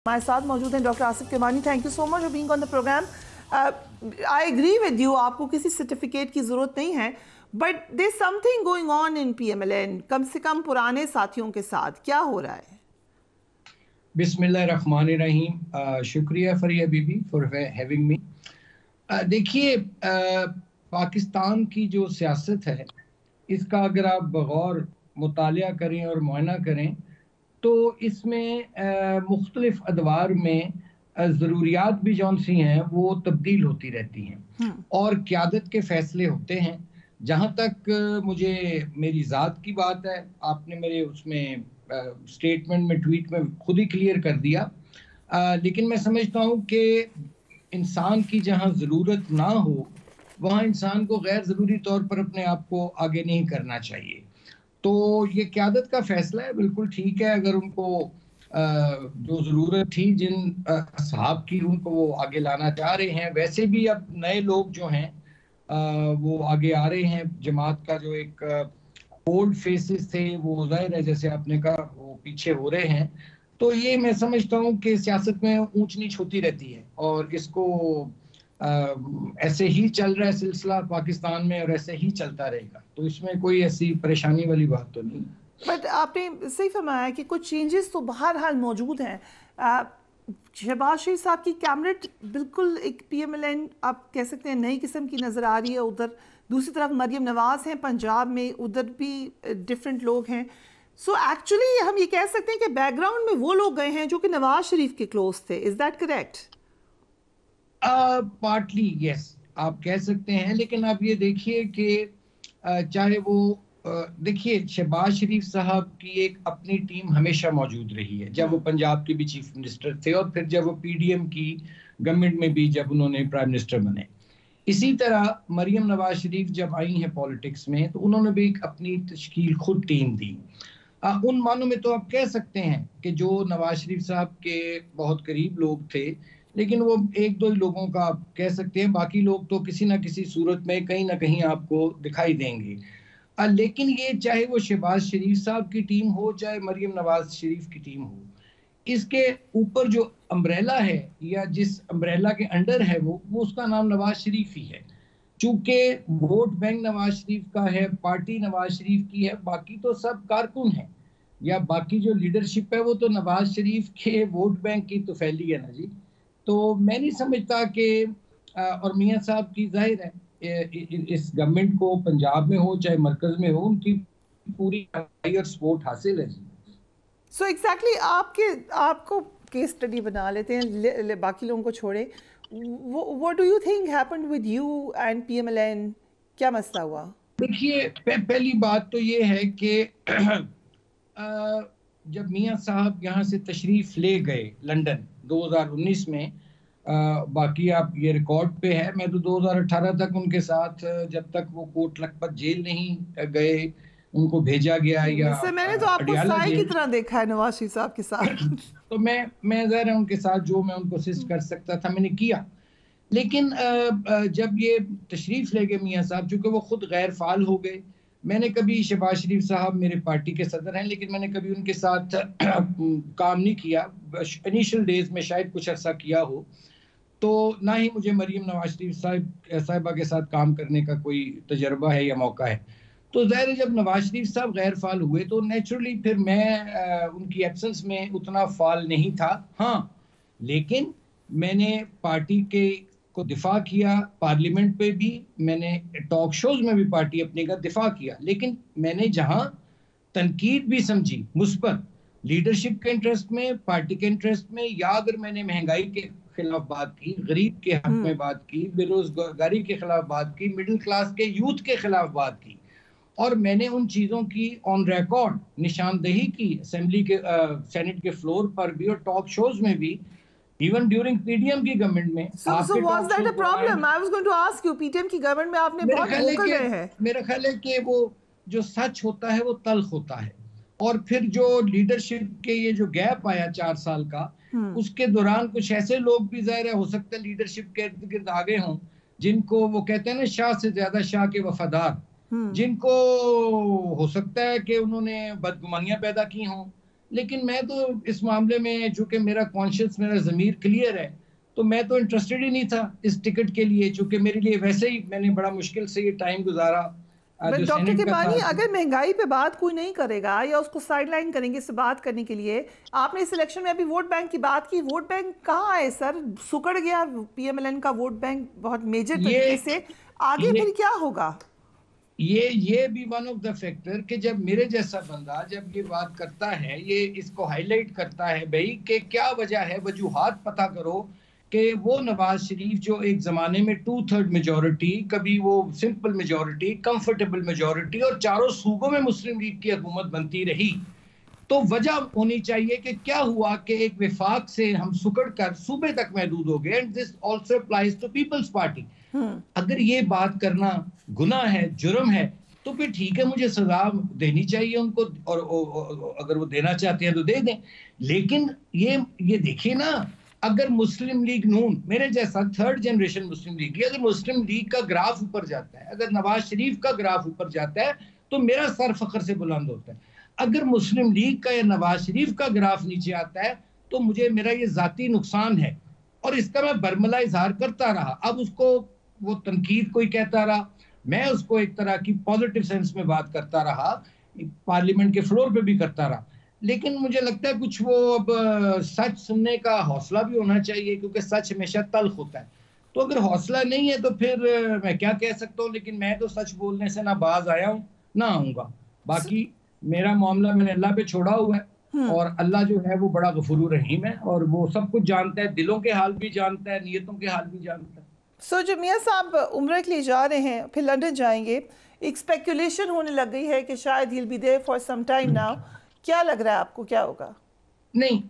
हमारे साथ मौजूद हैं doctor Asif Kirmani. Thank you so much for being on the programme. I agree with you, आपको किसी सर्टिफिकेट की ज़रूरत नहीं है, but there something going on in PMLN, कम से कम पुराने साथियों के साथ क्या हो रहा है? बिस्मिल्लाहिर्रहमानिर्रहीम। शुक्रिया फरिया बीबी फॉर हैविंग मी। देखिए, पाकिस्तान की जो सियासत है इसका अगर आप बगौर मुतालिया करें और मुआयना करें तो इसमें मुख्तलिफ अदवार में ज़रूरियात भी जौन सी हैं वो तब्दील होती रहती हैं और क़यादत के फ़ैसले होते हैं। जहाँ तक मुझे मेरी ज़ात की बात है, आपने मेरे उसमें स्टेटमेंट में, ट्वीट में खुद ही क्लियर कर दिया। लेकिन मैं समझता हूँ कि इंसान की जहाँ ज़रूरत ना हो वहाँ इंसान को गैर ज़रूरी तौर पर अपने आप को आगे नहीं करना चाहिए। तो ये क़यादत का फ़ैसला है, बिल्कुल ठीक है। अगर उनको जो ज़रूरत थी जिन असहाब की, उनको वो आगे लाना चाह रहे हैं। वैसे भी अब नए लोग जो हैं वो आगे आ रहे हैं। जमात का जो एक ओल्ड फेसेस थे वो ज़ाहिर है, जैसे आपने कहा, वो पीछे हो रहे हैं। तो ये मैं समझता हूँ कि सियासत में ऊंच नीच होती रहती है और इसको ऐसे ही चल रहा है सिलसिला पाकिस्तान में और ऐसे ही चलता रहेगा। तो इसमें कोई ऐसी परेशानी वाली बात तो नहीं। बट आपने सही फरमाया कि कुछ चेंजेस तो बहरहाल मौजूद हैं। शहबाज शरीफ साहब की कैबिनेट बिल्कुल एक पीएमएलएन आप कह सकते हैं नई किस्म की नज़र आ रही है। उधर दूसरी तरफ मरियम नवाज़ हैं पंजाब में, उधर भी डिफरेंट लोग हैं। सो एक्चुअली हम ये कह सकते हैं कि बैकग्राउंड में वो लोग गए हैं जो कि नवाज शरीफ के क्लोज थे। Is that correct? Partly yes, आप कह सकते हैं। लेकिन आप ये देखिए कि चाहे वो देखिए, शहबाज शरीफ साहब की एक अपनी टीम हमेशा मौजूद रही है। जब वो पंजाब के भी चीफ मिनिस्टर थे और फिर जब वो पीडीएम की गवर्नमेंट में भी जब उन्होंने प्राइम मिनिस्टर बने। इसी तरह मरियम नवाज शरीफ जब आई हैं पॉलिटिक्स में तो उन्होंने भी एक अपनी तश्कील खुद टीम दी। उन मानों में तो आप कह सकते हैं कि जो नवाज शरीफ साहब के बहुत करीब लोग थे, लेकिन वो एक दो ही लोगों का आप कह सकते हैं। बाकी लोग तो किसी ना किसी सूरत में कहीं ना कहीं आपको दिखाई देंगे। लेकिन ये चाहे वो शहबाज शरीफ साहब की टीम हो, चाहे मरियम नवाज शरीफ की टीम हो, इसके ऊपर जो अम्ब्रेला है या जिस अम्ब्रेला के अंडर है वो उसका नाम नवाज शरीफ ही है। चूंकि वोट बैंक नवाज शरीफ का है, पार्टी नवाज शरीफ की है, बाकी तो सब कारकुन हैं या बाकी जो लीडरशिप है वो तो नवाज शरीफ के वोट बैंक की तो फैली है ना जी। तो मैं नहीं समझता कि और मियां साहब की जाहिर है इस गवर्नमेंट को पंजाब में हो चाहे मरकज में हो, उनकी पूरी सपोर्ट हासिल है जी। सो एग्जैक्टली आपको केस स्टडी बना लेते हैं, बाकी लोगों को छोड़े। What do you think happened with you and PMLN? क्या मसला हुआ? देखिए, पहली बात तो ये है कि जब मियां साहब यहाँ से तशरीफ ले गए लंदन 2019 में, बाकी आप ये रिकॉर्ड पे है, मैं तो 2018 तक उनके साथ, जब तक वो कोट लखपत जेल नहीं गए, उनको भेजा गया या सर मैंने तो आपको साई की तरह देखा है नवाज शरीफ साहब के साथ। तो मैं ज़रा उनके साथ जो मैं उनको असिस्ट कर सकता था मैंने किया। लेकिन जब ये तशरीफ ले गए मियां साहब, चूंकि वो खुद गैर फाल हो गए, मैंने कभी शहबाज शरीफ साहब मेरे पार्टी के सदर हैं, लेकिन मैंने कभी उनके साथ काम नहीं किया। इनिशियल डेज में शायद कुछ अर्सा किया हो, तो ना ही मुझे मरियम नवाज शरीफ साहिबा के साथ काम करने का कोई तजर्बा है या मौका है। तो ज़ाहिर जब नवाज शरीफ साहब गैर फाल हुए तो नेचुरली फिर मैं उनकी एब्सेंस में उतना फाल नहीं था। हाँ, लेकिन मैंने पार्टी के को दिफा किया, पार्लियामेंट पे भी मैंने, टॉक शोज में भी पार्टी अपने का दिफा किया। लेकिन मैंने जहां तनकीद भी समझी मुस्बत, लीडरशिप के इंटरेस्ट में, पार्टी के इंटरेस्ट में, या अगर मैंने महंगाई के खिलाफ बात की, गरीब के हक में बात की, बेरोजगारी के खिलाफ बात की, मिडिल क्लास के यूथ के खिलाफ बात की, और मैंने उन चीज़ों की ऑन रिकॉर्ड निशानदेही की असेंबली के सेनेट के फ्लोर पर भी और टॉक शोज में भी, इवन ड्यूरिंग पीडीएम की गवर्नमेंट में। So was that a problem? I was going to ask you, PTM की गवर्नमेंट में आपने बहुत वोकल रहे हैं। मेरा ख्याल है कि वो जो सच होता है वो तल्ख होता है। और फिर जो लीडरशिप के ये जो गैप आया 4 साल का, उसके दौरान कुछ ऐसे लोग भी ज़ाहिर है हो सकता है लीडरशिप के इर्द गिर्द आ गए हों, जिनको वो कहते हैं ना शाह से ज्यादा शाह के वफादार, जिनको हो सकता है कि उन्होंने बदगुमानियां पैदा की हों लेकिन मैं तो इस मामले में, चूंकि मेरा कॉन्शियस, मेरा ज़मीर क्लियर है, तो मैं तो इंटरेस्टेड ही नहीं था इस टिकट के लिए, चूंकि मेरे लिए वैसे ही मैंने बड़ा मुश्किल से ये टाइम गुजारा जो डॉक्टर सेनेट का था। किरमानी, अगर महंगाई पे बात कोई नहीं करेगा या उसको साइडलाइन करेंगे इससे बात करने के लिए, आपने इस इलेक्शन में अभी वोट बैंक की बात की, वोट बैंक कहाँ है सर? सुकड़ गया पीएमएलएन का वोट बैंक बहुत मेजर तरीके से। आगे ये फिर क्या होगा? ये भी वन ऑफ द फैक्टर कि जब मेरे जैसा बंदा जब ये बात करता है, ये इसको हाईलाइट करता है भाई कि क्या वजह है, वजूहात पता करो कि वो नवाज शरीफ जो एक जमाने में 2/3 मेजोरिटी, कभी वो सिंपल मेजोरिटी, कंफर्टेबल मेजोरिटी, और चारों सूबों में मुस्लिम लीग की हुकूमत बनती रही, तो वजह होनी चाहिए कि क्या हुआ कि एक विफाक से हम सुकड़ कर सूबे तक महदूद हो गए। And this also applies to Peoples Party. अगर ये बात करना गुनाह है, जुर्म है, तो फिर ठीक है, मुझे सजा देनी चाहिए उनको, और अगर वो देना चाहते हैं तो दे दें। लेकिन ये देखिए ना, अगर मुस्लिम लीग नून, मेरे जैसा 3rd जनरेशन मुस्लिम लीग की, अगर मुस्लिम लीग का ग्राफ ऊपर जाता है, अगर नवाज शरीफ का ग्राफ ऊपर जाता है, तो मेरा सर फख्र से बुलंद होता है। अगर मुस्लिम लीग का या नवाज शरीफ का ग्राफ नीचे आता है, तो मुझे, मेरा ये जाती नुकसान है, और इसका मैं बरमला इजहार करता रहा। अब उसको वो तनकीद कोई कहता रहा, मैं उसको एक तरह की पॉजिटिव सेंस में बात करता रहा, पार्लियामेंट के फ्लोर पे भी करता रहा। लेकिन मुझे लगता है कुछ वो अब सच सुनने का हौसला भी होना चाहिए, क्योंकि सच हमेशा तल्ख होता है। तो अगर हौसला नहीं है तो फिर मैं क्या कह सकता हूँ। लेकिन मैं तो सच बोलने से ना बाज आया हूँ, ना आऊंगा। बाकी मेरा मामला मैंने अल्लाह पे छोड़ा हुआ है, और अल्लाह जो है वो बड़ा गफूर रहीम है, और वो सब कुछ जानता है, दिलों के हाल भी जानता है, नीयतों के हाल भी जानता है। सो जब मियाँ साहब उम्र के लिए जा रहे हैं, फिर लंदन जाएंगे, एक स्पेकुलेशन होने लग गई है कि शायद he'll be there for some time now, क्या लग रहा है आपको, क्या होगा? नहीं,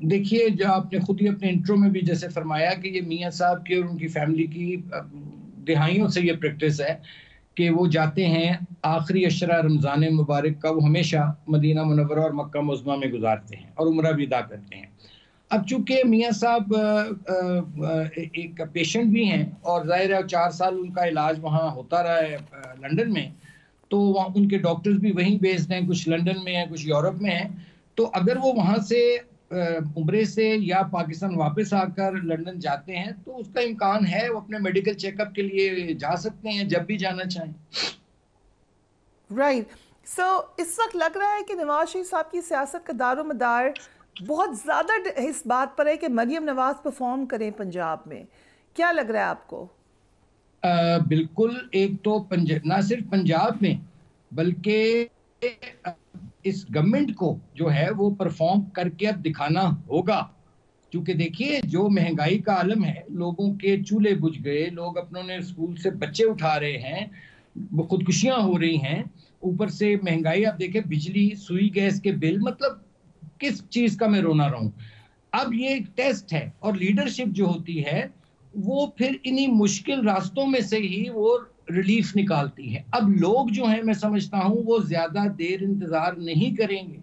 देखिए, जो आपने खुद ही अपने इंट्रो में भी जैसे फरमाया कि ये मियाँ साहब की और उनकी फैमिली की दिहाइयों से ये प्रैक्टिस है कि वो जाते हैं आखिरी अशरा रमज़ान मुबारक का, वो हमेशा मदीना मुनव्वरा और मक्का मुअज़्ज़मा में गुजारते हैं और उम्रा भी अदा करते हैं। अब चूंकि मियाँ साहब एक पेशेंट भी हैं, और जाहिर है 4 साल उनका इलाज वहाँ होता रहा है लंदन में, तो वहाँ उनके डॉक्टर्स भी वहीं बेस्ड हैं, कुछ लंदन में हैं, कुछ यूरोप में हैं। तो अगर वो वहाँ से उम्रे से या पाकिस्तान वापस आकर लंदन जाते हैं, तो उसका इम्कान है वो अपने मेडिकल चेकअप के लिए जा सकते हैं जब भी जाना चाहें। राइट। सो इस वक्त लग रहा है कि नवाज शरीफ साहब की सियासत का दारोमदार बहुत ज़्यादा इस बात पर है कि मरियम नवाज परफॉर्म करें पंजाब में। क्या लग रहा है आपको? बिल्कुल। एक तो ना सिर्फ पंजाब में, बल्कि इस गवर्नमेंट को जो है वो परफॉर्म करके अब दिखाना होगा। क्योंकि देखिए, जो महंगाई का आलम है, लोगों के चूल्हे बुझ गए, लोग अपनों स्कूल से बच्चे उठा रहे हैं, खुदकुशियां हो रही हैं, ऊपर से महंगाई। आप देखें, बिजली, सुई गैस के बिल, मतलब किस चीज का मैं रोना रहा हूं। अब ये एक टेस्ट है, और लीडरशिप जो होती है वो फिर इन्हीं मुश्किल रास्तों में से ही वो रिलीफ निकालती है। अब लोग जो हैं, मैं समझता हूं वो ज्यादा देर इंतजार नहीं करेंगे।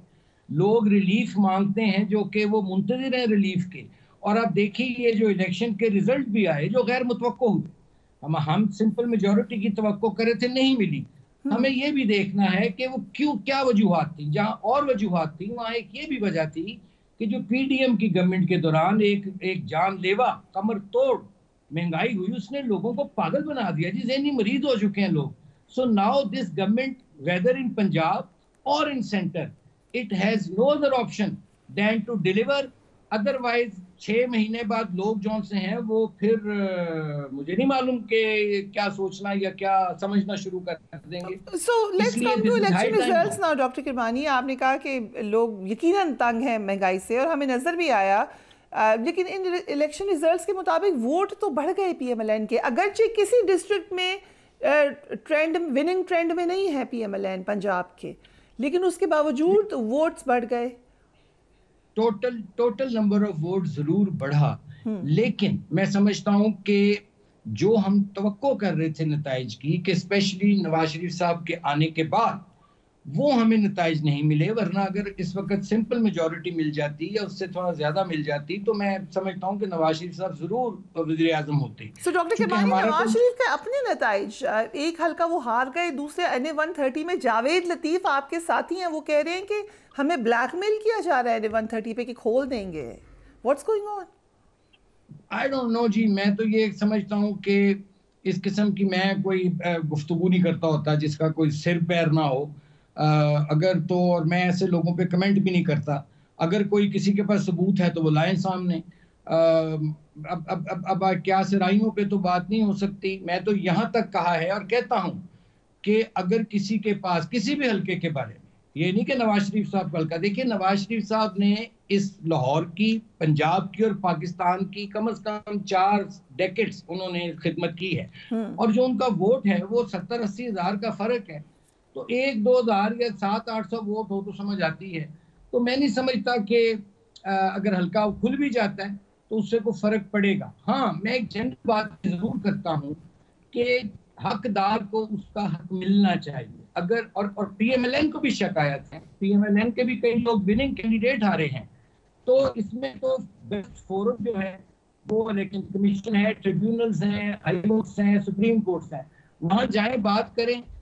लोग रिलीफ मांगते हैं, जो कि वो मुंतजिर हैं रिलीफ के। और अब देखिए, ये जो इलेक्शन के रिजल्ट भी आए जो गैर मुतवक्को हुए, हम सिंपल मेजोरिटी की तवक्को करे थे, नहीं मिली। हमें ये भी देखना है कि वो क्यों, क्या वजूहात थी। जहां और वजूहात थी, वहां एक ये भी वजह थी कि जो पीडीएम की गवर्नमेंट के दौरान एक जानलेवा, कमर तोड़ महंगाई हुई, उसने लोगों को पागल बना दिया जी, ज़हनी मरीज हो चुके हैं लोग। So now this government, whether in Punjab और in centre, it has no other option than to deliver. Otherwise 6 महीने बाद लोग जो से हैं वो फिर मुझे नहीं मालूम कि क्या सोचना या क्या समझना शुरू कर देंगे। So let's come to election results now. Doctor Kirmani, आपने कहा कि लोग यकीनन तंग हैं महंगाई से, और हमें नजर भी आया। लेकिन इन इलेक्शन रिजल्ट्स के मुताबिक वोट तो बढ़ गए पीएमएलएन के, अगरचे किसी डिस्ट्रिक्ट में विनिंग ट्रेंड में नहीं है पीएमएलएन पंजाब के, लेकिन उसके बावजूद वोट्स बढ़ गए। टोटल नंबर ऑफ वोट जरूर बढ़ा, लेकिन मैं समझता हूं कि जो हम तवक्को कर रहे थे नताइज की, कि स्पेशली नवाज शरीफ साहब के आने के बाद वो हमें नताइज नहीं मिले। वरना अगर इस वक्त सिंपल मेजोरिटी मिल जाती या उससे थोड़ा ज्यादा मिल जाती तो मैं समझता हूँ कि नवाज शरीफ साहब जरूर वजीर आजम होते। सो डॉक्टर क्योंकि किरमानी, हमारा नवाज तो शरीफ के अपने नताइज, एक हल्का वो हार गए, दूसरे NA 130 में जावेद लतीफ आपके साथी हैं, वो कह रहे हैं कि हमें ब्लैकमेल किया जा रहा है NA 130 पे कि खोल देंगे। What's going on? I don't know ji, मैं तो ये समझता हूँ कि इस किस्म की मैं कोई गुफ्तगू नहीं करता होता जिसका कोई सिर पैर ना हो। अगर तो, और मैं ऐसे लोगों पे कमेंट भी नहीं करता। अगर कोई किसी के पास सबूत है तो वो लाएं सामने। अब क्या सराइयों पे तो बात नहीं हो सकती। मैं तो यहाँ तक कहा है और कहता हूँ कि अगर किसी के पास किसी भी हलके के बारे में, ये नहीं कि नवाज शरीफ साहब का हल्का, देखिए नवाज शरीफ साहब ने इस लाहौर की, पंजाब की और पाकिस्तान की कम से कम 4 डेकेड्स उन्होंने खिदमत की है। और जो उनका वोट है वो 70-80 हज़ार का फर्क है। तो 1-2 हज़ार या 700-800 वोट हो तो समझ आती है। तो मैं नहीं समझता कि अगर हल्का खुल भी जाता है तो उससे कोई फर्क पड़ेगा। हाँ, मैं एक जनरल बात जरूर करता हूँ कि हकदार को उसका हक मिलना चाहिए। अगर और PMLN को भी शिकायत है, PMLN के भी कई लोग विनिंग कैंडिडेट आ रहे हैं। तो इसमें तो बेस्ट फोरम जो है वो इलेक्शन कमीशन है, ट्रिब्यूनल्स हैं, हाई कोर्ट्स हैं, सुप्रीम कोर्ट्स हैं। वहां जाए, बात करें।